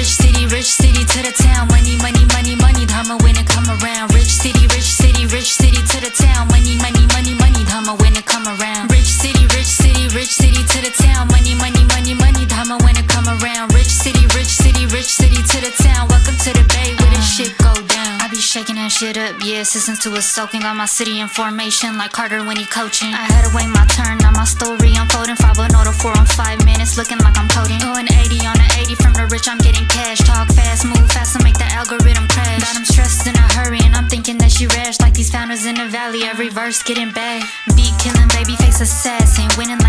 rich city to the town. Money, money, money, money, Dharma when it come around. Rich city to the town. Money, money, money, money, Dharma when it come around. Rich city to the town. Money, money, money, money, Dharma when it come around. Rich city to the town. Welcome to the Bay where this shit go down. I be shaking that shit up, yeah, systems to a soaking. Got my city in formation like Carter when he coaching. I had to wait my turn, now my story unfolding. 5-0 to 4 on 5 minutes, looking like I'm coding. Going 80 on the 80 from the rich, I'm getting cash. Talk fast, move fast, and make the algorithm crash. Got them stressed in a hurry, and I'm thinking that she rash. Like these founders in the valley, every verse getting bag. Beat killing, baby face assassin, winning